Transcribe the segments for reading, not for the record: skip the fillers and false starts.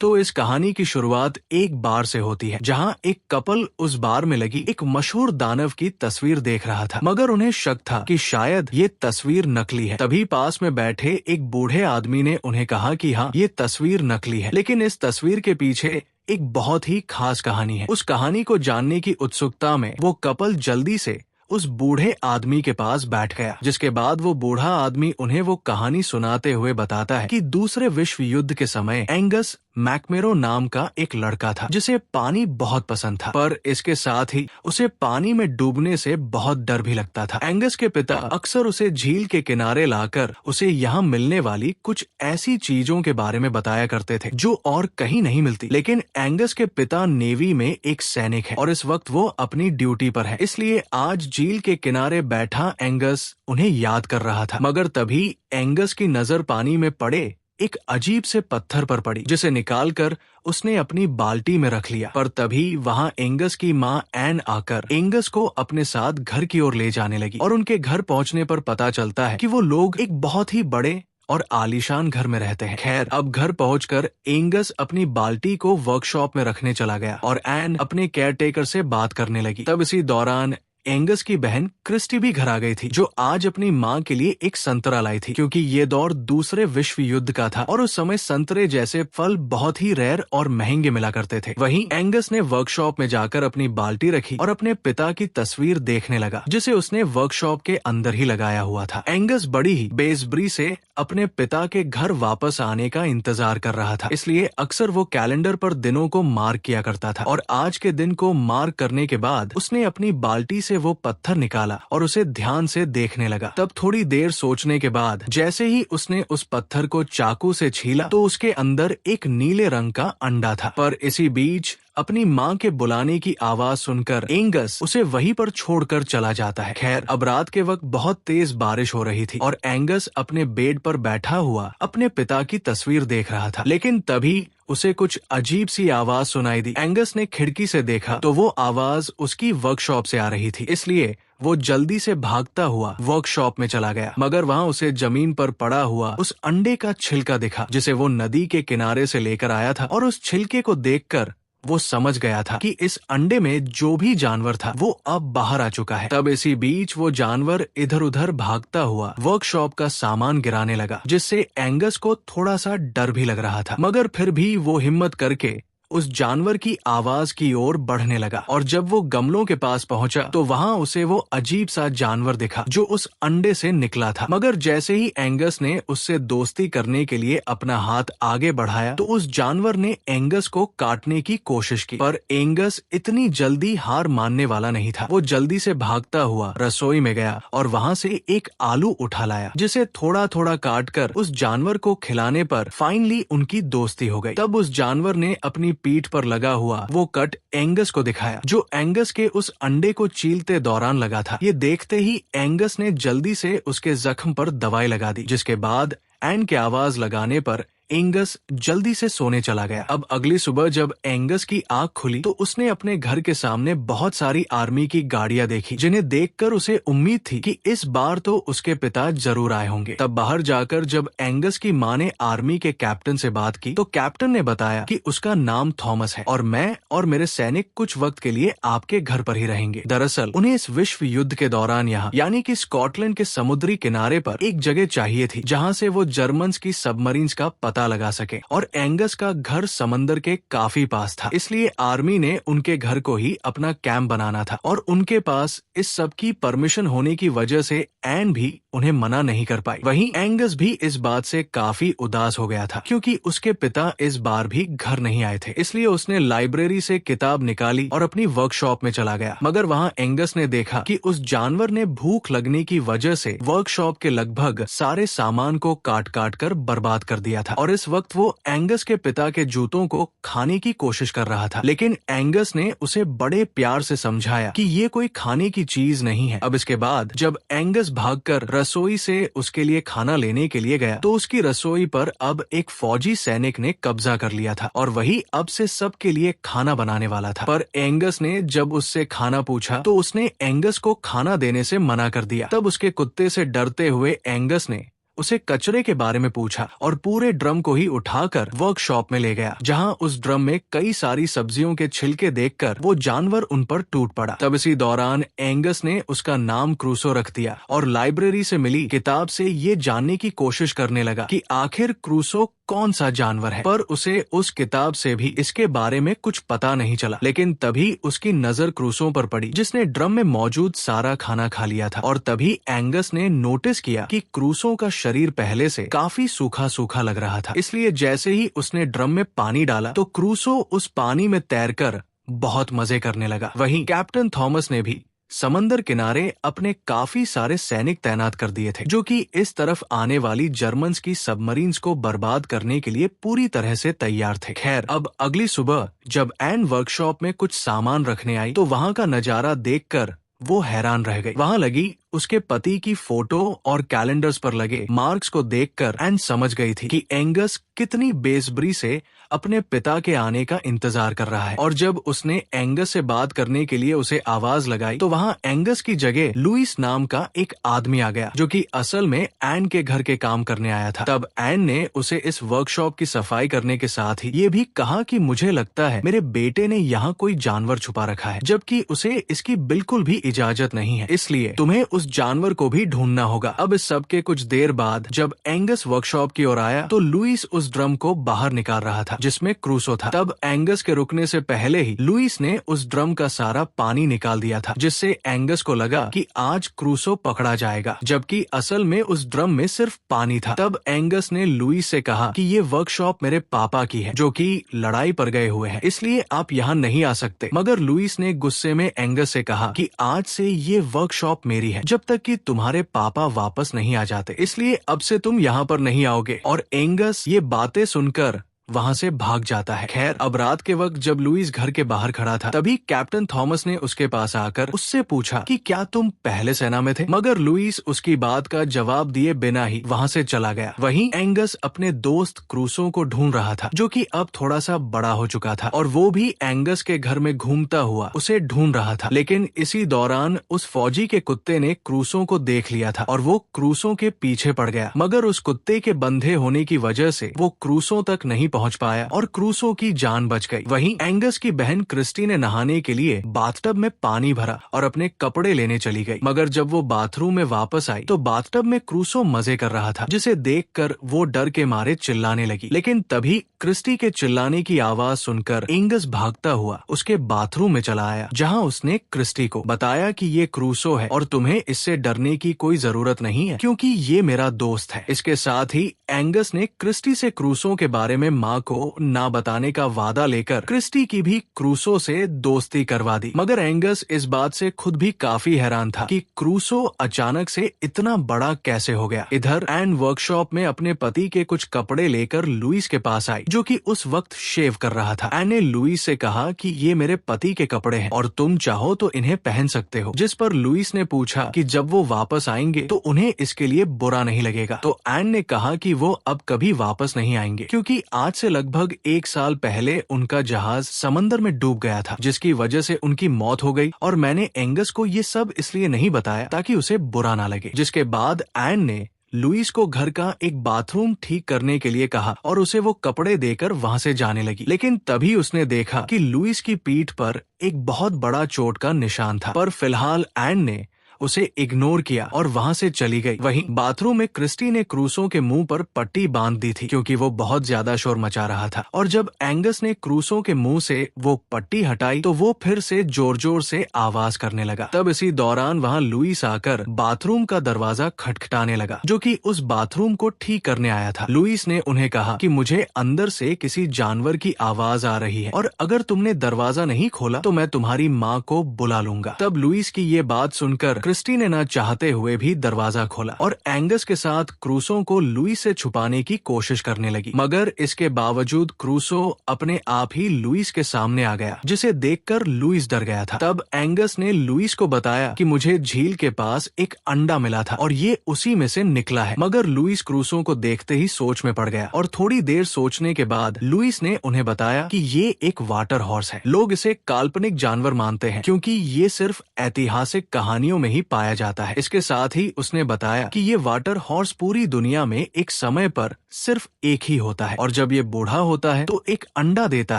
तो इस कहानी की शुरुआत एक बार से होती है जहां एक कपल उस बार में लगी एक मशहूर दानव की तस्वीर देख रहा था, मगर उन्हें शक था कि शायद ये तस्वीर नकली है। तभी पास में बैठे एक बूढ़े आदमी ने उन्हें कहा कि हाँ, ये तस्वीर नकली है, लेकिन इस तस्वीर के पीछे एक बहुत ही खास कहानी है। उस कहानी को जानने की उत्सुकता में वो कपल जल्दी से उस बूढ़े आदमी के पास बैठ गया, जिसके बाद वो बूढ़ा आदमी उन्हें वो कहानी सुनाते हुए बताता है कि दूसरे विश्व युद्ध के समय एंगस मैकमेरो नाम का एक लड़का था जिसे पानी बहुत पसंद था, पर इसके साथ ही उसे पानी में डूबने से बहुत डर भी लगता था। एंगस के पिता अक्सर उसे झील के किनारे लाकर उसे यहाँ मिलने वाली कुछ ऐसी चीजों के बारे में बताया करते थे जो और कहीं नहीं मिलती। लेकिन एंगस के पिता नेवी में एक सैनिक है और इस वक्त वो अपनी ड्यूटी पर है, इसलिए आज झील के किनारे बैठा एंगस उन्हें याद कर रहा था। मगर तभी एंगस की नजर पानी में पड़े एक अजीब से पत्थर पर पड़ी, जिसे निकालकर उसने अपनी बाल्टी में रख लिया। पर तभी वहाँ एंगस की माँ एन आकर एंगस को अपने साथ घर की ओर ले जाने लगी और उनके घर पहुँचने पर पता चलता है कि वो लोग एक बहुत ही बड़े और आलीशान घर में रहते हैं। खैर, अब घर पहुंचकर एंगस अपनी बाल्टी को वर्कशॉप में रखने चला गया और एन अपने केयरटेकर से बात करने लगी। तब इसी दौरान एंगस की बहन क्रिस्टी भी घर आ गई थी, जो आज अपनी माँ के लिए एक संतरा लाई थी, क्योंकि ये दौर दूसरे विश्व युद्ध का था और उस समय संतरे जैसे फल बहुत ही रेयर और महंगे मिला करते थे। वहीं एंगस ने वर्कशॉप में जाकर अपनी बाल्टी रखी और अपने पिता की तस्वीर देखने लगा, जिसे उसने वर्कशॉप के अंदर ही लगाया हुआ था। एंगस बड़ी ही बेसब्री से अपने पिता के घर वापस आने का इंतजार कर रहा था, इसलिए अक्सर वो कैलेंडर पर दिनों को मार्क किया करता था और आज के दिन को मार्क करने के बाद उसने अपनी बाल्टी से वो पत्थर निकाला और उसे ध्यान से देखने लगा। तब थोड़ी देर सोचने के बाद जैसे ही उसने उस पत्थर को चाकू से छीला तो उसके अंदर एक नीले रंग का अंडा था। पर इसी बीच अपनी माँ के बुलाने की आवाज सुनकर एंगस उसे वहीं पर छोड़कर चला जाता है। खैर, अब रात के वक्त बहुत तेज बारिश हो रही थी और एंगस अपने बेड पर बैठा हुआ अपने पिता की तस्वीर देख रहा था, लेकिन तभी उसे कुछ अजीब सी आवाज सुनाई दी। एंगस ने खिड़की से देखा तो वो आवाज उसकी वर्कशॉप से आ रही थी, इसलिए वो जल्दी से भागता हुआ वर्कशॉप में चला गया। मगर वहाँ उसे जमीन पर पड़ा हुआ उस अंडे का छिलका दिखा, जिसे वो नदी के किनारे से लेकर आया था और उस छिलके को देखकर वो समझ गया था कि इस अंडे में जो भी जानवर था वो अब बाहर आ चुका है। तब इसी बीच वो जानवर इधर उधर भागता हुआ वर्कशॉप का सामान गिराने लगा, जिससे एंगस को थोड़ा सा डर भी लग रहा था, मगर फिर भी वो हिम्मत करके उस जानवर की आवाज की ओर बढ़ने लगा। और जब वो गमलों के पास पहुंचा तो वहां उसे वो अजीब सा जानवर दिखा जो उस अंडे से निकला था। मगर जैसे ही एंगस ने उससे दोस्ती करने के लिए अपना हाथ आगे बढ़ाया तो उस जानवर ने एंगस को काटने की कोशिश की, पर एंगस इतनी जल्दी हार मानने वाला नहीं था। वो जल्दी से भागता हुआ रसोई में गया और वहां से एक आलू उठा लाया, जिसे थोड़ा थोड़ा काट कर उस जानवर को खिलाने पर फाइनली उनकी दोस्ती हो गई। तब उस जानवर ने अपनी पीठ पर लगा हुआ वो कट एंगस को दिखाया, जो एंगस के उस अंडे को चीलते दौरान लगा था। ये देखते ही एंगस ने जल्दी से उसके जख्म पर दवाई लगा दी, जिसके बाद एन के आवाज लगाने पर एंगस जल्दी से सोने चला गया। अब अगली सुबह जब एंगस की आंख खुली तो उसने अपने घर के सामने बहुत सारी आर्मी की गाड़ियां देखी, जिन्हें देखकर उसे उम्मीद थी कि इस बार तो उसके पिता जरूर आए होंगे। तब बाहर जाकर जब एंगस की माँ ने आर्मी के कैप्टन से बात की तो कैप्टन ने बताया कि उसका नाम थॉमस है और मैं और मेरे सैनिक कुछ वक्त के लिए आपके घर पर ही रहेंगे। दरअसल उन्हें इस विश्व युद्ध के दौरान यहाँ यानी कि स्कॉटलैंड के समुद्री किनारे पर एक जगह चाहिए थी, जहाँ से वो जर्मन्स की सबमरीन्स का पता लगा सके, और एंगस का घर समंदर के काफी पास था, इसलिए आर्मी ने उनके घर को ही अपना कैंप बनाना था और उनके पास इस सब की परमिशन होने की वजह से एन भी उन्हें मना नहीं कर पाई। वहीं एंगस भी इस बात से काफी उदास हो गया था, क्योंकि उसके पिता इस बार भी घर नहीं आए थे, इसलिए उसने लाइब्रेरी से किताब निकाली और अपनी वर्कशॉप में चला गया। मगर वहाँ एंगस ने देखा कि उस जानवर ने भूख लगने की वजह से वर्कशॉप के लगभग सारे सामान को काट काट कर बर्बाद कर दिया था और इस वक्त वो एंगस के पिता के जूतों को खाने की कोशिश कर रहा था। लेकिन एंगस ने उसे बड़े प्यार से समझाया कि ये कोई खाने की चीज नहीं है। अब इसके बाद जब एंगस भागकर रसोई से उसके लिए खाना लेने के लिए गया तो उसकी रसोई पर अब एक फौजी सैनिक ने कब्जा कर लिया था और वही अब से सबके लिए खाना बनाने वाला था। पर एंगस ने जब उससे खाना पूछा तो उसने एंगस को खाना देने से मना कर दिया। तब उसके कुत्ते से डरते हुए एंगस ने उसे कचरे के बारे में पूछा और पूरे ड्रम को ही उठाकर वर्कशॉप में ले गया, जहां उस ड्रम में कई सारी सब्जियों के छिलके देखकर वो जानवर उन पर टूट पड़ा। तब इसी दौरान एंगस ने उसका नाम क्रूसो रख दिया और लाइब्रेरी से मिली किताब से ये जानने की कोशिश करने लगा कि आखिर क्रूसो कौन सा जानवर है, पर उसे उस किताब से भी इसके बारे में कुछ पता नहीं चला। लेकिन तभी उसकी नजर क्रूसो पर पड़ी, जिसने ड्रम में मौजूद सारा खाना खा लिया था। और तभी एंगस ने नोटिस किया कि क्रूसो का शरीर पहले से काफी सूखा सूखा लग रहा था। इसलिए जैसे ही उसने ड्रम में पानी डाला तो क्रूसो उस पानी में तैरकर बहुत मजे करने लगा। वहीं कैप्टन थॉमस ने भी समंदर किनारे अपने काफी सारे सैनिक तैनात कर दिए थे, जो कि इस तरफ आने वाली जर्मन्स की सबमरीन्स को बर्बाद करने के लिए पूरी तरह से तैयार थे। खैर, अब अगली सुबह जब एन वर्कशॉप में कुछ सामान रखने आई तो वहाँ का नजारा देखकर वो हैरान रह गई। वहाँ लगी उसके पति की फोटो और कैलेंडर्स पर लगे मार्क्स को देखकर एन समझ गई थी कि एंगस कितनी बेसब्री से अपने पिता के आने का इंतजार कर रहा है। और जब उसने एंगस से बात करने के लिए उसे आवाज लगाई तो वहाँ एंगस की जगह लुइस नाम का एक आदमी आ गया, जो कि असल में एन के घर के काम करने आया था। तब एन ने उसे इस वर्कशॉप की सफाई करने के साथ ही ये भी कहा कि मुझे लगता है मेरे बेटे ने यहाँ कोई जानवर छुपा रखा है, जबकि उसे इसकी बिल्कुल भी इजाजत नहीं है, इसलिए तुम्हें उस जानवर को भी ढूंढना होगा। अब इस सब के कुछ देर बाद जब एंगस वर्कशॉप की ओर आया तो लुइस उस ड्रम को बाहर निकाल रहा था जिसमें क्रूसो था। तब एंगस के रुकने से पहले ही लुइस ने उस ड्रम का सारा पानी निकाल दिया था, जिससे एंगस को लगा कि आज क्रूसो पकड़ा जाएगा, जबकि असल में उस ड्रम में सिर्फ पानी था। तब एंगस ने लुइस से कहा कि ये वर्कशॉप मेरे पापा की है, जो कि लड़ाई पर गए हुए हैं, इसलिए आप यहाँ नहीं आ सकते। मगर लुइस ने गुस्से में एंगस से कहा कि आज से ये वर्कशॉप मेरी है जब तक कि तुम्हारे पापा वापस नहीं आ जाते, इसलिए अब से तुम यहाँ पर नहीं आओगे। और एंगस ये बातें सुनकर वहाँ से भाग जाता है। खैर, अब रात के वक्त जब लुइस घर के बाहर खड़ा था तभी कैप्टन थॉमस ने उसके पास आकर उससे पूछा कि क्या तुम पहले सेना में थे, मगर लुइस उसकी बात का जवाब दिए बिना ही वहाँ से चला गया। वहीं एंगस अपने दोस्त क्रूसो को ढूंढ रहा था, जो कि अब थोड़ा सा बड़ा हो चुका था, और वो भी एंगस के घर में घूमता हुआ उसे ढूंढ रहा था। लेकिन इसी दौरान उस फौजी के कुत्ते ने क्रूसो को देख लिया था और वो क्रूसो के पीछे पड़ गया, मगर उस कुत्ते के बंधे होने की वजह से वो क्रूसो तक नहीं पहुंच पाया और क्रूसो की जान बच गई। वहीं एंगस की बहन क्रिस्टी ने नहाने के लिए बाथटब में पानी भरा और अपने कपड़े लेने चली गई, मगर जब वो बाथरूम में वापस आई तो बाथटब में क्रूसो मजे कर रहा था, जिसे देखकर वो डर के मारे चिल्लाने लगी। लेकिन तभी क्रिस्टी के चिल्लाने की आवाज सुनकर एंगस भागता हुआ उसके बाथरूम में चला आया, जहाँ उसने क्रिस्टी को बताया कि ये क्रूसो है और तुम्हें इससे डरने की कोई जरूरत नहीं है, क्योंकि ये मेरा दोस्त है। इसके साथ ही एंगस ने क्रिस्टी से क्रूसो के बारे में माँ को ना बताने का वादा लेकर क्रिस्टी की भी क्रूसो से दोस्ती करवा दी। मगर एंगस इस बात से खुद भी काफी हैरान था कि क्रूसो अचानक से इतना बड़ा कैसे हो गया। इधर एन वर्कशॉप में अपने पति के कुछ कपड़े लेकर लुइस के पास आई, जो कि उस वक्त शेव कर रहा था। एन ने लुइस से कहा कि ये मेरे पति के कपड़े हैं और तुम चाहो तो इन्हें पहन सकते हो, जिस पर लुइस ने पूछा कि जब वो वापस आएंगे तो उन्हें इसके लिए बुरा नहीं लगेगा। तो एन ने कहा कि वो अब कभी वापस नहीं आएंगे, क्योंकि आज से लगभग 1 साल पहले उनका जहाज समंदर में डूब गया था, जिसकी वजह से उनकी मौत हो गई। और मैंने एंगस को ये सब इसलिए नहीं बताया ताकि उसे बुरा ना लगे। जिसके बाद एन ने लुइस को घर का एक बाथरूम ठीक करने के लिए कहा और उसे वो कपड़े देकर वहाँ से जाने लगी। लेकिन तभी उसने देखा कि लुइस की पीठ पर एक बहुत बड़ा चोट का निशान था, पर फिलहाल एन ने उसे इग्नोर किया और वहाँ से चली गई। वहीं बाथरूम में क्रिस्टी ने क्रूसो के मुंह पर पट्टी बांध दी थी, क्योंकि वो बहुत ज्यादा शोर मचा रहा था। और जब एंगस ने क्रूसो के मुंह से वो पट्टी हटाई तो वो फिर से जोर जोर से आवाज करने लगा। तब इसी दौरान वहाँ लुइस आकर बाथरूम का दरवाजा खटखटाने लगा, जो कि उस बाथरूम को ठीक करने आया था। लुइस ने उन्हें कहा कि मुझे अंदर से किसी जानवर की आवाज आ रही है और अगर तुमने दरवाजा नहीं खोला तो मैं तुम्हारी माँ को बुला लूंगा। तब लुइस की ये बात सुनकर क्रिस्टी ने ना चाहते हुए भी दरवाजा खोला और एंगस के साथ क्रूसो को लुइस से छुपाने की कोशिश करने लगी। मगर इसके बावजूद क्रूसो अपने आप ही लुइस के सामने आ गया, जिसे देखकर लुइस डर गया था। तब एंगस ने लुइस को बताया कि मुझे झील के पास एक अंडा मिला था और ये उसी में से निकला है। मगर लुइस क्रूसो को देखते ही सोच में पड़ गया और थोड़ी देर सोचने के बाद लुइस ने उन्हें बताया कि ये एक वाटर हॉर्स है। लोग इसे काल्पनिक जानवर मानते हैं, क्योंकि ये सिर्फ ऐतिहासिक कहानियों में ही ही पाया जाता है। इसके साथ ही उसने बताया कि ये वाटर हॉर्स पूरी दुनिया में एक समय पर सिर्फ एक ही होता है और जब ये बूढ़ा होता है तो एक अंडा देता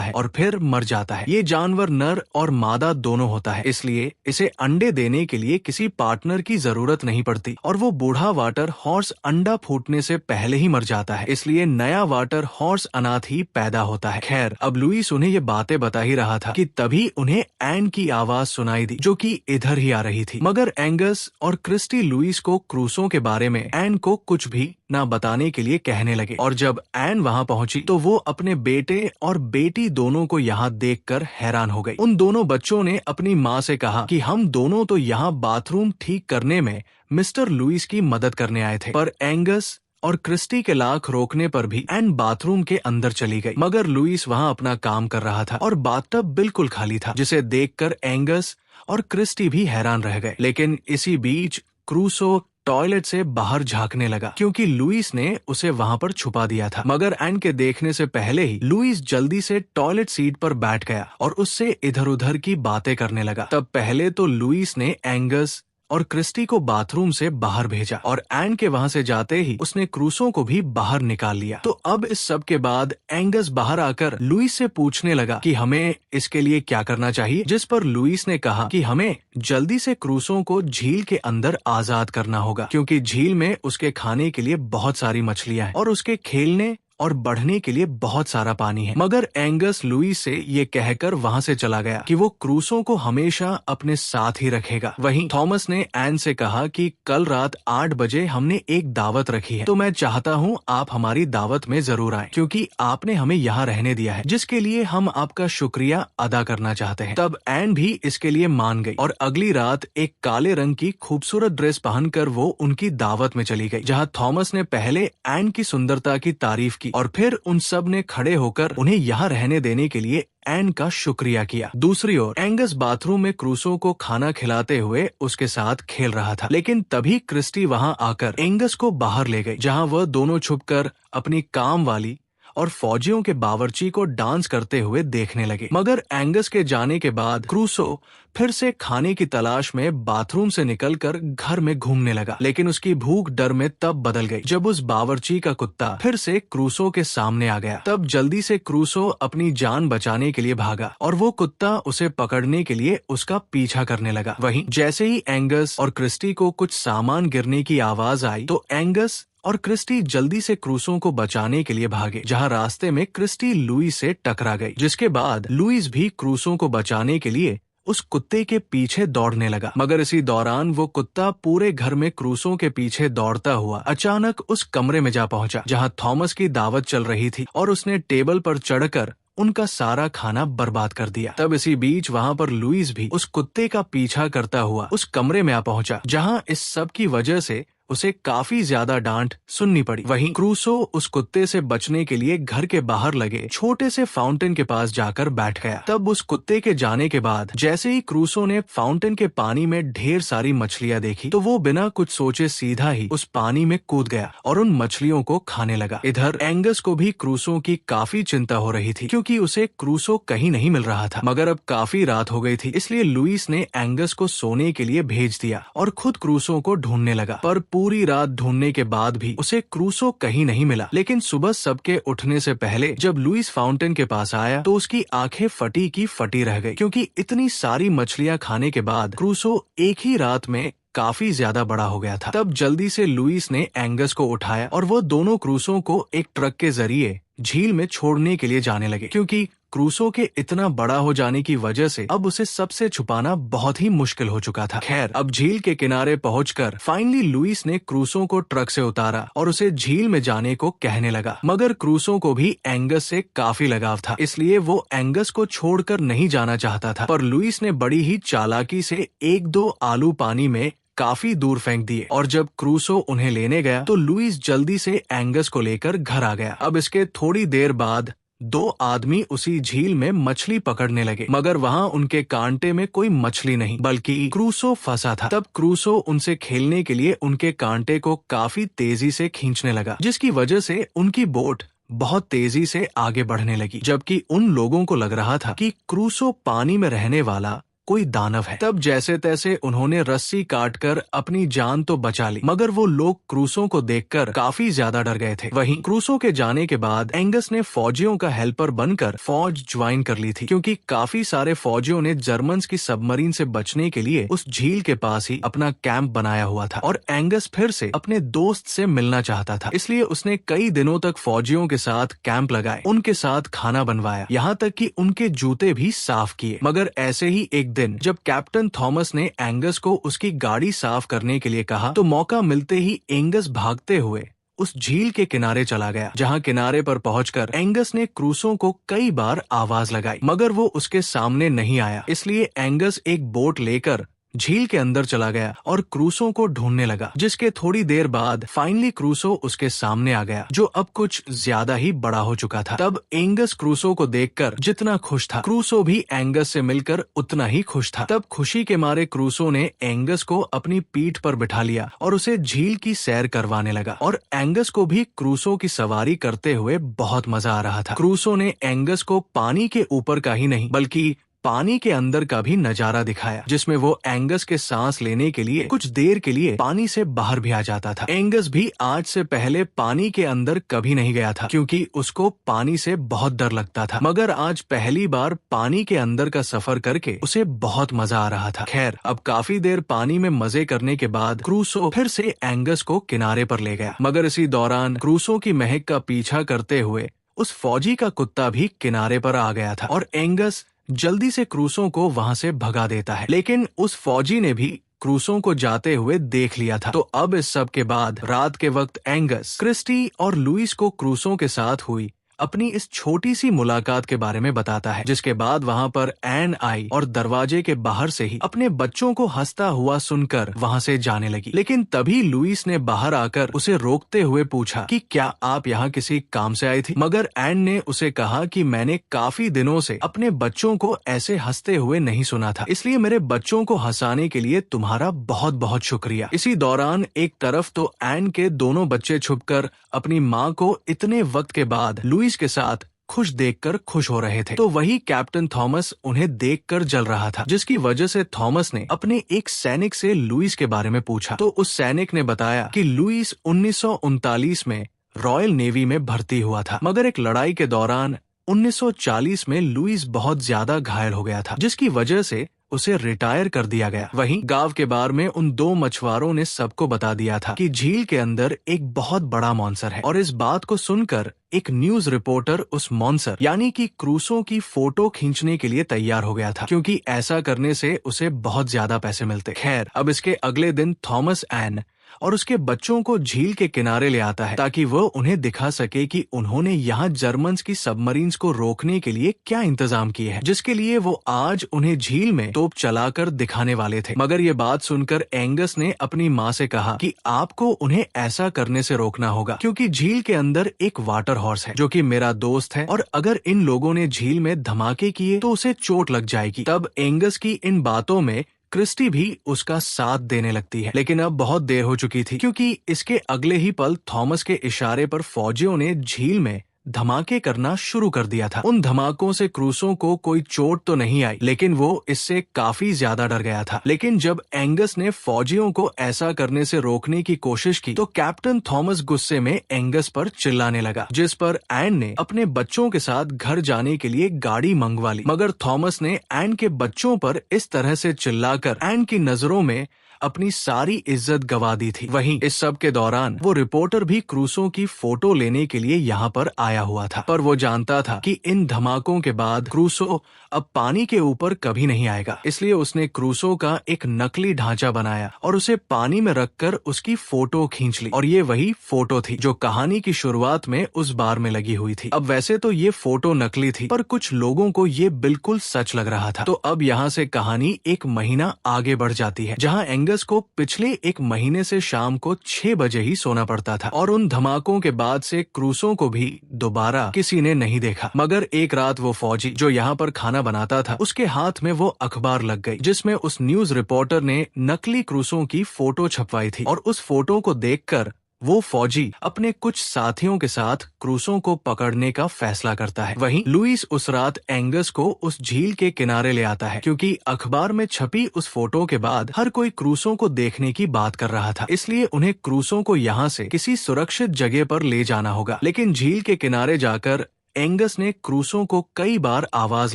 है और फिर मर जाता है। ये जानवर नर और मादा दोनों होता है, इसलिए इसे अंडे देने के लिए किसी पार्टनर की जरूरत नहीं पड़ती और वो बूढ़ा वाटर हॉर्स अंडा फूटने से पहले ही मर जाता है, इसलिए नया वाटर हॉर्स अनाथ ही पैदा होता है। खैर, अब लुईस उन्हें ये बातें बता ही रहा था कि तभी उन्हें एन की आवाज सुनाई दी जो कि इधर ही आ रही थी। मगर एंगस और क्रिस्टी लुईस को क्रूसो के बारे में एन को कुछ भी ना बताने के लिए कहने लगे और जब एन वहाँ पहुंची तो वो अपने बेटे और बेटी दोनों को यहाँ देखकर हैरान हो गई। उन दोनों बच्चों ने अपनी माँ से कहा कि हम दोनों तो यहाँ बाथरूम ठीक करने में मिस्टर लुईस की मदद करने आए थे, पर एंगस और क्रिस्टी के लाख रोकने पर भी एन बाथरूम के अंदर चली गई। मगर लुईस वहाँ अपना काम कर रहा था और बाथटब बिल्कुल खाली था, जिसे देखकर एंगस और क्रिस्टी भी हैरान रह गए। लेकिन इसी बीच क्रूसो टॉयलेट से बाहर झांकने लगा क्योंकि लुईस ने उसे वहाँ पर छुपा दिया था। मगर एन के देखने से पहले ही लुईस जल्दी से टॉयलेट सीट पर बैठ गया और उससे इधर उधर की बातें करने लगा। तब पहले तो लुईस ने एंगस और क्रिस्टी को बाथरूम से बाहर भेजा और एन के वहाँ से जाते ही उसने क्रूसो को भी बाहर निकाल लिया। तो अब इस सब के बाद एंगस बाहर आकर लुईस से पूछने लगा कि हमें इसके लिए क्या करना चाहिए, जिस पर लुईस ने कहा कि हमें जल्दी से क्रूसो को झील के अंदर आजाद करना होगा क्योंकि झील में उसके खाने के लिए बहुत सारी मछलियां हैं और उसके खेलने और बढ़ने के लिए बहुत सारा पानी है। मगर एंगस लुईस से ये कहकर वहाँ से चला गया कि वो क्रूसो को हमेशा अपने साथ ही रखेगा। वहीं थॉमस ने एन से कहा कि कल रात 8 बजे हमने एक दावत रखी है, तो मैं चाहता हूँ आप हमारी दावत में जरूर आए क्योंकि आपने हमें यहाँ रहने दिया है, जिसके लिए हम आपका शुक्रिया अदा करना चाहते हैं। तब एन भी इसके लिए मान गई और अगली रात एक काले रंग की खूबसूरत ड्रेस पहनकर वो उनकी दावत में चली गई, जहाँ थॉमस ने पहले एन की सुंदरता की तारीफ की और फिर उन सब ने खड़े होकर उन्हें यहाँ रहने देने के लिए एन का शुक्रिया किया। दूसरी ओर एंगस बाथरूम में क्रूसो को खाना खिलाते हुए उसके साथ खेल रहा था, लेकिन तभी क्रिस्टी वहाँ आकर एंगस को बाहर ले गई, जहाँ वह दोनों छुपकर अपनी काम वाली और फौजियों के बावर्ची को डांस करते हुए देखने लगे। मगर एंगस के जाने के बाद क्रूसो फिर से खाने की तलाश में बाथरूम से निकलकर घर में घूमने लगा, लेकिन उसकी भूख डर में तब बदल गई जब उस बावर्ची का कुत्ता फिर से क्रूसो के सामने आ गया। तब जल्दी से क्रूसो अपनी जान बचाने के लिए भागा और वो कुत्ता उसे पकड़ने के लिए उसका पीछा करने लगा। वहीं जैसे ही एंगस और क्रिस्टी को कुछ सामान गिरने की आवाज आई तो एंगस और क्रिस्टी जल्दी से क्रूसो को बचाने के लिए भागे, जहाँ रास्ते में क्रिस्टी लुईस से टकरा गई, जिसके बाद लुईस भी क्रूसो को बचाने के लिए उस कुत्ते के पीछे दौड़ने लगा। मगर इसी दौरान वो कुत्ता पूरे घर में क्रूसो के पीछे दौड़ता हुआ अचानक उस कमरे में जा पहुंचा जहां थॉमस की दावत चल रही थी और उसने टेबल पर चढ़कर उनका सारा खाना बर्बाद कर दिया। तब इसी बीच वहाँ पर लुईस भी उस कुत्ते का पीछा करता हुआ उस कमरे में आ पहुंचा, जहाँ इस सब की वजह से उसे काफी ज्यादा डांट सुननी पड़ी। वहीं क्रूसो उस कुत्ते से बचने के लिए घर के बाहर लगे छोटे से फाउंटेन के पास जाकर बैठ गया। तब उस कुत्ते के जाने के बाद जैसे ही क्रूसो ने फाउंटेन के पानी में ढेर सारी मछलियां देखी तो वो बिना कुछ सोचे सीधा ही उस पानी में कूद गया और उन मछलियों को खाने लगा। इधर एंगस को भी क्रूसो की काफी चिंता हो रही थी क्योंकि उसे क्रूसो कहीं नहीं मिल रहा था। मगर अब काफी रात हो गई थी, इसलिए लुईस ने एंगस को सोने के लिए भेज दिया और खुद क्रूसो को ढूंढने लगा। पर पूरी रात ढूंढने के बाद भी उसे क्रूसो कहीं नहीं मिला। लेकिन सुबह सबके उठने से पहले जब लुईस फाउंटेन के पास आया तो उसकी आंखें फटी की फटी रह गई क्योंकि इतनी सारी मछलियां खाने के बाद क्रूसो एक ही रात में काफी ज्यादा बड़ा हो गया था। तब जल्दी से लुईस ने एंगस को उठाया और वो दोनों क्रूसो को एक ट्रक के जरिए झील में छोड़ने के लिए जाने लगे क्योंकि क्रूसो के इतना बड़ा हो जाने की वजह से अब उसे सबसे छुपाना बहुत ही मुश्किल हो चुका था। खैर, अब झील के किनारे पहुंचकर फाइनली लुईस ने क्रूसो को ट्रक से उतारा और उसे झील में जाने को कहने लगा। मगर क्रूसो को भी एंगस से काफी लगाव था, इसलिए वो एंगस को छोड़कर नहीं जाना चाहता था। पर लुईस ने बड़ी ही चालाकी से 1-2 आलू पानी में काफी दूर फेंक दिए और जब क्रूसो उन्हें लेने गया तो लुईस जल्दी से एंगस को लेकर घर आ गया। अब इसके थोड़ी देर बाद 2 आदमी उसी झील में मछली पकड़ने लगे, मगर वहाँ उनके कांटे में कोई मछली नहीं बल्कि क्रूसो फंसा था। तब क्रूसो उनसे खेलने के लिए उनके कांटे को काफी तेजी से खींचने लगा, जिसकी वजह से उनकी बोट बहुत तेजी से आगे बढ़ने लगी, जबकि उन लोगों को लग रहा था कि क्रूसो पानी में रहने वाला कोई दानव है। तब जैसे तैसे उन्होंने रस्सी काटकर अपनी जान तो बचा ली, मगर वो लोग क्रूसो को देखकर काफी ज्यादा डर गए थे। वहीं क्रूसो के जाने के बाद एंगस ने फौजियों का हेल्पर बनकर फौज ज्वाइन कर ली थी, क्योंकि काफी सारे फौजियों ने जर्मन्स की सबमरीन से बचने के लिए उस झील के पास ही अपना कैंप बनाया हुआ था और एंगस फिर से अपने दोस्त से मिलना चाहता था। इसलिए उसने कई दिनों तक फौजियों के साथ कैंप लगाए, उनके साथ खाना बनवाया, यहाँ तक कि उनके जूते भी साफ किए। मगर ऐसे ही एक दिन जब कैप्टन थॉमस ने एंगस को उसकी गाड़ी साफ करने के लिए कहा, तो मौका मिलते ही एंगस भागते हुए उस झील के किनारे चला गया, जहाँ किनारे पर पहुंचकर एंगस ने क्रूसो को कई बार आवाज लगाई, मगर वो उसके सामने नहीं आया। इसलिए एंगस एक बोट लेकर झील के अंदर चला गया और क्रूसो को ढूंढने लगा, जिसके थोड़ी देर बाद फाइनली क्रूसो उसके सामने आ गया, जो अब कुछ ज्यादा ही बड़ा हो चुका था। तब एंगस क्रूसो को देखकर जितना खुश था, क्रूसो भी एंगस से मिलकर उतना ही खुश था। तब खुशी के मारे क्रूसो ने एंगस को अपनी पीठ पर बिठा लिया और उसे झील की सैर करवाने लगा, और एंगस को भी क्रूसो की सवारी करते हुए बहुत मजा आ रहा था। क्रूसो ने एंगस को पानी के ऊपर का ही नहीं बल्कि पानी के अंदर का भी नजारा दिखाया, जिसमें वो एंगस के सांस लेने के लिए कुछ देर के लिए पानी से बाहर भी आ जाता था। एंगस भी आज से पहले पानी के अंदर कभी नहीं गया था, क्योंकि उसको पानी से बहुत डर लगता था, मगर आज पहली बार पानी के अंदर का सफर करके उसे बहुत मजा आ रहा था। खैर, अब काफी देर पानी में मजे करने के बाद क्रूसो फिर से एंगस को किनारे पर ले गया, मगर इसी दौरान क्रूसो की महक का पीछा करते हुए उस फौजी का कुत्ता भी किनारे पर आ गया था, और एंगस जल्दी से क्रूसो को वहां से भगा देता है। लेकिन उस फौजी ने भी क्रूसो को जाते हुए देख लिया था। तो अब इस सब के बाद रात के वक्त एंगस क्रिस्टी और लुइस को क्रूसो के साथ हुई अपनी इस छोटी सी मुलाकात के बारे में बताता है, जिसके बाद वहाँ पर एन आई और दरवाजे के बाहर से ही अपने बच्चों को हंसता हुआ सुनकर वहाँ से जाने लगी। लेकिन तभी लुइस ने बाहर आकर उसे रोकते हुए पूछा कि क्या आप यहाँ किसी काम से आई थी? मगर एन ने उसे कहा कि मैंने काफी दिनों से अपने बच्चों को ऐसे हंसते हुए नहीं सुना था, इसलिए मेरे बच्चों को हंसाने के लिए तुम्हारा बहुत बहुत शुक्रिया। इसी दौरान एक तरफ तो एन के दोनों बच्चे छुपकर अपनी माँ को इतने वक्त के बाद लुइस के साथ खुश देखकर खुश हो रहे थे, तो वही कैप्टन थॉमस उन्हें देखकर जल रहा था, जिसकी वजह से थॉमस ने अपने एक सैनिक से लुइस के बारे में पूछा। तो उस सैनिक ने बताया कि लुइस 1939 में रॉयल नेवी में भर्ती हुआ था, मगर एक लड़ाई के दौरान 1940 में लुइस बहुत ज्यादा घायल हो गया था, जिसकी वजह से उसे रिटायर कर दिया गया। वहीं गांव के बार में उन दो मछुआरों ने सबको बता दिया था कि झील के अंदर एक बहुत बड़ा मॉन्स्टर है, और इस बात को सुनकर एक न्यूज रिपोर्टर उस मॉन्स्टर यानी कि क्रूसो की फोटो खींचने के लिए तैयार हो गया था, क्योंकि ऐसा करने से उसे बहुत ज्यादा पैसे मिलते। खैर, अब इसके अगले दिन थॉमस एन और उसके बच्चों को झील के किनारे ले आता है, ताकि वो उन्हें दिखा सके कि उन्होंने यहाँ जर्मन्स की सबमरीन्स को रोकने के लिए क्या इंतजाम किए हैं, जिसके लिए वो आज उन्हें झील में तोप चलाकर दिखाने वाले थे। मगर ये बात सुनकर एंगस ने अपनी माँ से कहा कि आपको उन्हें ऐसा करने से रोकना होगा, क्योंकि झील के अंदर एक वाटर हॉर्स है जो कि मेरा दोस्त है, और अगर इन लोगों ने झील में धमाके किए तो उसे चोट लग जाएगी। तब एंगस की इन बातों में क्रिस्टी भी उसका साथ देने लगती है, लेकिन अब बहुत देर हो चुकी थी, क्योंकि इसके अगले ही पल थॉमस के इशारे पर फौजियों ने झील में धमाके करना शुरू कर दिया था। उन धमाकों से क्रूसो को कोई चोट तो नहीं आई, लेकिन वो इससे काफी ज्यादा डर गया था। लेकिन जब एंगस ने फौजियों को ऐसा करने से रोकने की कोशिश की, तो कैप्टन थॉमस गुस्से में एंगस पर चिल्लाने लगा, जिस पर एन ने अपने बच्चों के साथ घर जाने के लिए गाड़ी मंगवा ली। मगर थॉमस ने एन के बच्चों पर इस तरह से चिल्लाकर एन की नजरों में अपनी सारी इज्जत गवा दी थी। वहीं इस सब के दौरान वो रिपोर्टर भी क्रूसो की फोटो लेने के लिए यहाँ पर आया हुआ था, पर वो जानता था कि इन धमाकों के बाद क्रूसो अब पानी के ऊपर कभी नहीं आएगा, इसलिए उसने क्रूसो का एक नकली ढांचा बनाया और उसे पानी में रखकर उसकी फोटो खींच ली। और ये वही फोटो थी जो कहानी की शुरुआत में उस बार में लगी हुई थी। अब वैसे तो ये फोटो नकली थी, पर कुछ लोगों को ये बिल्कुल सच लग रहा था। तो अब यहाँ से कहानी एक महीना आगे बढ़ जाती है, जहाँ एंगस को पिछले एक महीने से शाम को 6 बजे ही सोना पड़ता था, और उन धमाकों के बाद से क्रूसो को भी दोबारा किसी ने नहीं देखा। मगर एक रात वो फौजी जो यहाँ पर खाना बनाता था, उसके हाथ में वो अखबार लग गई, जिसमें उस न्यूज रिपोर्टर ने नकली क्रूसो की फोटो छपवाई थी, और उस फोटो को देखकर वो फौजी अपने कुछ साथियों के साथ क्रूसो को पकड़ने का फैसला करता है। वहीं लुइस उस रात एंगस को उस झील के किनारे ले आता है, क्योंकि अखबार में छपी उस फोटो के बाद हर कोई क्रूसो को देखने की बात कर रहा था। इसलिए उन्हें क्रूसो को यहाँ से किसी सुरक्षित जगह पर ले जाना होगा। लेकिन झील के किनारे जाकर एंगस ने क्रूसो को कई बार आवाज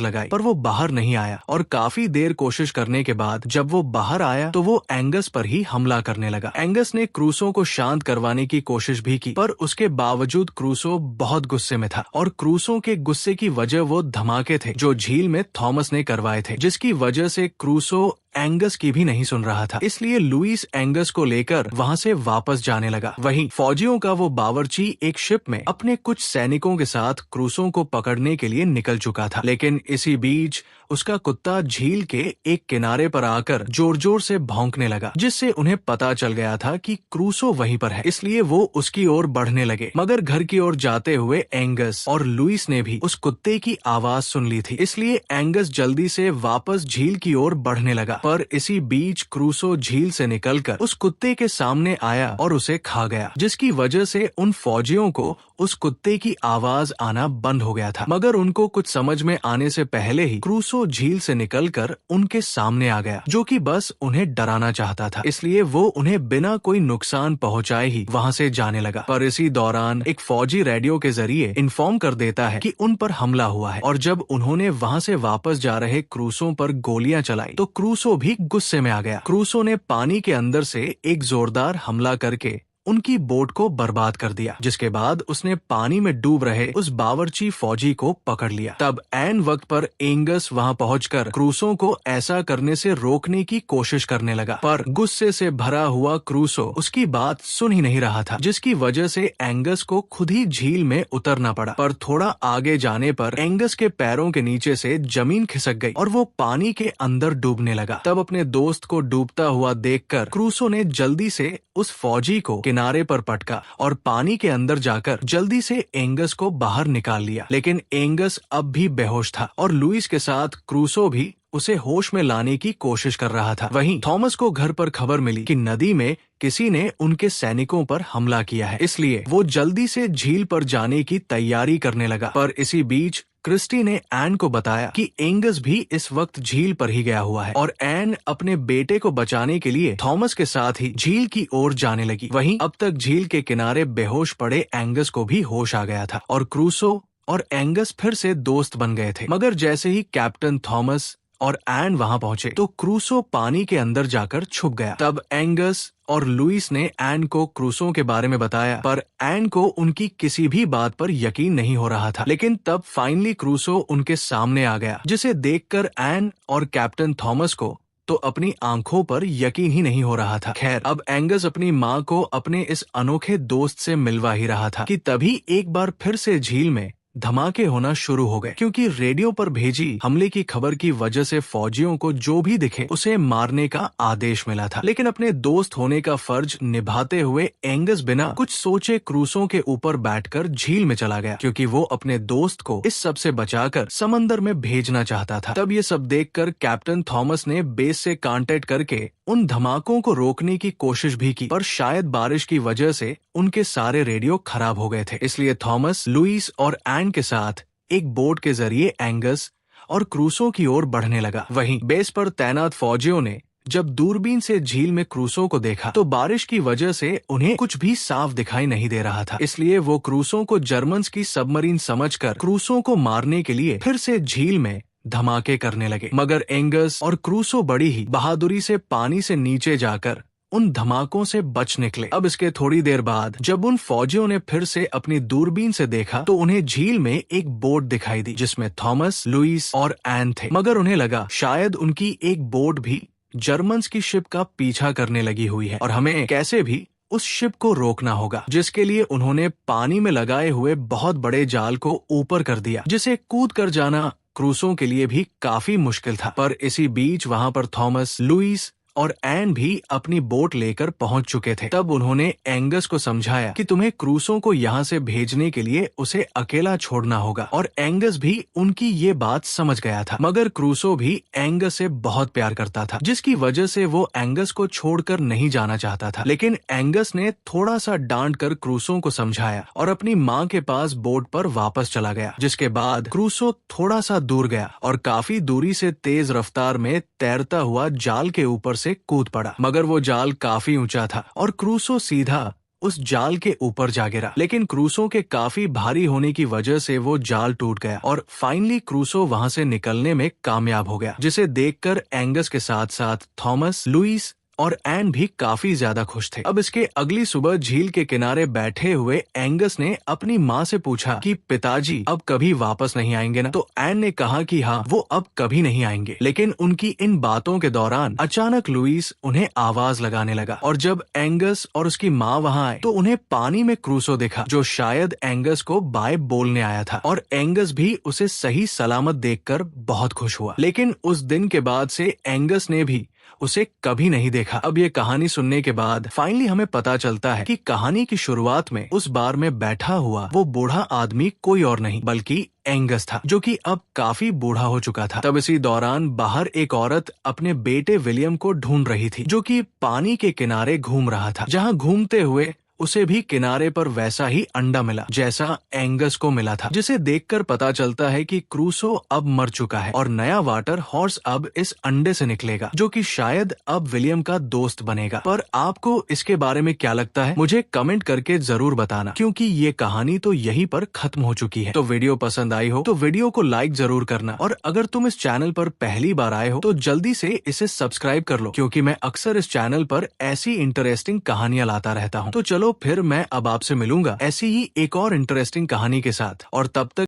लगाई, पर वो बाहर नहीं आया। और काफी देर कोशिश करने के बाद जब वो बाहर आया तो वो एंगस पर ही हमला करने लगा। एंगस ने क्रूसो को शांत करवाने की कोशिश भी की, पर उसके बावजूद क्रूसो बहुत गुस्से में था। और क्रूसो के गुस्से की वजह वो धमाके थे जो झील में थॉमस ने करवाए थे, जिसकी वजह से क्रूसो एंगस की भी नहीं सुन रहा था। इसलिए लुइस एंगस को लेकर वहाँ से वापस जाने लगा। वहीं फौजियों का वो बावर्ची एक शिप में अपने कुछ सैनिकों के साथ क्रूसो को पकड़ने के लिए निकल चुका था। लेकिन इसी बीच उसका कुत्ता झील के एक किनारे पर आकर जोर जोर से भौंकने लगा, जिससे उन्हें पता चल गया था कि क्रूसो वहीं पर है। इसलिए वो उसकी ओर बढ़ने लगे, मगर घर की ओर जाते हुए एंगस और लुइस ने भी उस कुत्ते की आवाज सुन ली थी। इसलिए एंगस जल्दी से वापस झील की ओर बढ़ने लगा, पर इसी बीच क्रूसो झील से निकलकर उस कुत्ते के सामने आया और उसे खा गया, जिसकी वजह से उन फौजियों को उस कुत्ते की आवाज आना बंद हो गया था। मगर उनको कुछ समझ में आने से पहले ही क्रूसो झील से निकलकर उनके सामने आ गया, जो कि बस उन्हें डराना चाहता था। इसलिए वो उन्हें बिना कोई नुकसान पहुंचाए ही वहां से जाने लगा। पर इसी दौरान एक फौजी रेडियो के जरिए इन्फॉर्म कर देता है कि उन पर हमला हुआ है। और जब उन्होंने वहां से वापस जा रहे क्रूसो पर गोलियां चलाई तो क्रूसो भी गुस्से में आ गया। क्रूसो ने पानी के अंदर से एक जोरदार हमला करके उनकी बोट को बर्बाद कर दिया, जिसके बाद उसने पानी में डूब रहे उस बावर्ची फौजी को पकड़ लिया। तब ऐन वक्त पर एंगस वहां पहुंचकर क्रूसो को ऐसा करने से रोकने की कोशिश करने लगा, पर गुस्से से भरा हुआ क्रूसो उसकी बात सुन ही नहीं रहा था, जिसकी वजह से एंगस को खुद ही झील में उतरना पड़ा। पर थोड़ा आगे जाने पर एंगस के पैरों के नीचे से जमीन खिसक गई और वो पानी के अंदर डूबने लगा। तब अपने दोस्त को डूबता हुआ देखकर क्रूसो ने जल्दी से उस फौजी को किनारे पर पटका और पानी के अंदर जाकर जल्दी से एंगस को बाहर निकाल लिया। लेकिन एंगस अब भी बेहोश था और लुइस के साथ क्रूसो भी उसे होश में लाने की कोशिश कर रहा था। वहीं थॉमस को घर पर खबर मिली कि नदी में किसी ने उनके सैनिकों पर हमला किया है, इसलिए वो जल्दी से झील पर जाने की तैयारी करने लगा। पर इसी बीच क्रिस्टी ने एन को बताया कि एंगस भी इस वक्त झील पर ही गया हुआ है और एन अपने बेटे को बचाने के लिए थॉमस के साथ ही झील की ओर जाने लगी। वहीं अब तक झील के किनारे बेहोश पड़े एंगस को भी होश आ गया था और क्रूसो और एंगस फिर से दोस्त बन गए थे। मगर जैसे ही कैप्टन थॉमस और एन वहां पहुंचे तो क्रूसो पानी के अंदर जाकर छुप गया। तब एंगस और लुइस ने एन को क्रूसो के बारे में बताया, पर एन को उनकी किसी भी बात पर यकीन नहीं हो रहा था। लेकिन तब फाइनली क्रूसो उनके सामने आ गया, जिसे देखकर एन और कैप्टन थॉमस को तो अपनी आंखों पर यकीन ही नहीं हो रहा था। खैर, अब एंगस अपनी माँ को अपने इस अनोखे दोस्त से मिलवा ही रहा था कि तभी एक बार फिर से झील में धमाके होना शुरू हो गए, क्योंकि रेडियो पर भेजी हमले की खबर की वजह से फौजियों को जो भी दिखे उसे मारने का आदेश मिला था। लेकिन अपने दोस्त होने का फर्ज निभाते हुए एंगस बिना कुछ सोचे क्रूसो के ऊपर बैठकर झील में चला गया, क्योंकि वो अपने दोस्त को इस सब से बचाकर समंदर में भेजना चाहता था। तब ये सब देखकर कैप्टन थॉमस ने बेस से कांटेक्ट करके उन धमाकों को रोकने की कोशिश भी की, पर शायद बारिश की वजह से उनके सारे रेडियो खराब हो गए थे। इसलिए थॉमस, लुइस और एन के साथ एक बोट के जरिए एंगस और क्रूसो की ओर बढ़ने लगा। वहीं बेस पर तैनात फौजियों ने जब दूरबीन से झील में क्रूसो को देखा तो बारिश की वजह से उन्हें कुछ भी साफ दिखाई नहीं दे रहा था। इसलिए वो क्रूसो को जर्मन्स की सबमरीन समझकर क्रूसो को मारने के लिए फिर से झील में धमाके करने लगे। मगर एंगस और क्रूसो बड़ी ही बहादुरी से पानी से नीचे जाकर उन धमाकों से बच निकले। अब इसके थोड़ी देर बाद जब उन फौजियों ने फिर से अपनी दूरबीन से देखा तो उन्हें झील में एक बोट दिखाई दी, जिसमें थॉमस, लुइस और एन थे। मगर उन्हें लगा शायद उनकी एक बोट भी जर्मन्स की शिप का पीछा करने लगी हुई है और हमें कैसे भी उस शिप को रोकना होगा, जिसके लिए उन्होंने पानी में लगाए हुए बहुत बड़े जाल को ऊपर कर दिया, जिसे कूद कर जाना क्रूसो के लिए भी काफी मुश्किल था। पर इसी बीच वहां पर थॉमस, लुइस और एन भी अपनी बोट लेकर पहुंच चुके थे। तब उन्होंने एंगस को समझाया कि तुम्हें क्रूसो को यहाँ से भेजने के लिए उसे अकेला छोड़ना होगा, और एंगस भी उनकी ये बात समझ गया था। मगर क्रूसो भी एंगस से बहुत प्यार करता था, जिसकी वजह से वो एंगस को छोड़कर नहीं जाना चाहता था। लेकिन एंगस ने थोड़ा सा डांट कर क्रूसो को समझाया और अपनी माँ के पास बोट पर वापस चला गया, जिसके बाद क्रूसो थोड़ा सा दूर गया और काफी दूरी से तेज रफ्तार में तैरता हुआ जाल के ऊपर से कूद पड़ा। मगर वो जाल काफी ऊंचा था और क्रूसो सीधा उस जाल के ऊपर जा गिरा। लेकिन क्रूसो के काफी भारी होने की वजह से वो जाल टूट गया और फाइनली क्रूसो वहां से निकलने में कामयाब हो गया, जिसे देखकर एंगस के साथ साथ थॉमस, लुइस और एन भी काफी ज्यादा खुश थे। अब इसके अगली सुबह झील के किनारे बैठे हुए एंगस ने अपनी माँ से पूछा कि पिताजी अब कभी वापस नहीं आएंगे ना? तो एन ने कहा कि हाँ, वो अब कभी नहीं आएंगे। लेकिन उनकी इन बातों के दौरान अचानक लुइस उन्हें आवाज लगाने लगा, और जब एंगस और उसकी माँ वहाँ आए तो उन्हें पानी में क्रूसो दिखा, जो शायद एंगस को बाय बोलने आया था, और एंगस भी उसे सही सलामत देखकर बहुत खुश हुआ। लेकिन उस दिन के बाद से एंगस ने भी उसे कभी नहीं देखा। अब ये कहानी सुनने के बाद फाइनली हमें पता चलता है कि कहानी की शुरुआत में उस बार में बैठा हुआ वो बूढ़ा आदमी कोई और नहीं बल्कि एंगस था, जो कि अब काफी बूढ़ा हो चुका था। तब इसी दौरान बाहर एक औरत अपने बेटे विलियम को ढूंढ रही थी, जो कि पानी के किनारे घूम रहा था, जहाँ घूमते हुए उसे भी किनारे पर वैसा ही अंडा मिला जैसा एंगस को मिला था, जिसे देखकर पता चलता है कि क्रूसो अब मर चुका है और नया वाटर हॉर्स अब इस अंडे से निकलेगा, जो कि शायद अब विलियम का दोस्त बनेगा। पर आपको इसके बारे में क्या लगता है, मुझे कमेंट करके जरूर बताना, क्योंकि ये कहानी तो यहीं पर खत्म हो चुकी है। तो वीडियो पसंद आई हो तो वीडियो को लाइक जरूर करना, और अगर तुम इस चैनल पर पहली बार आए हो तो जल्दी से इसे सब्सक्राइब कर लो, क्योंकि मैं अक्सर इस चैनल पर ऐसी इंटरेस्टिंग कहानियां लाता रहता हूँ। तो चलो फिर मैं अब आपसे मिलूंगा ऐसी ही एक और इंटरेस्टिंग कहानी के साथ, और तब तक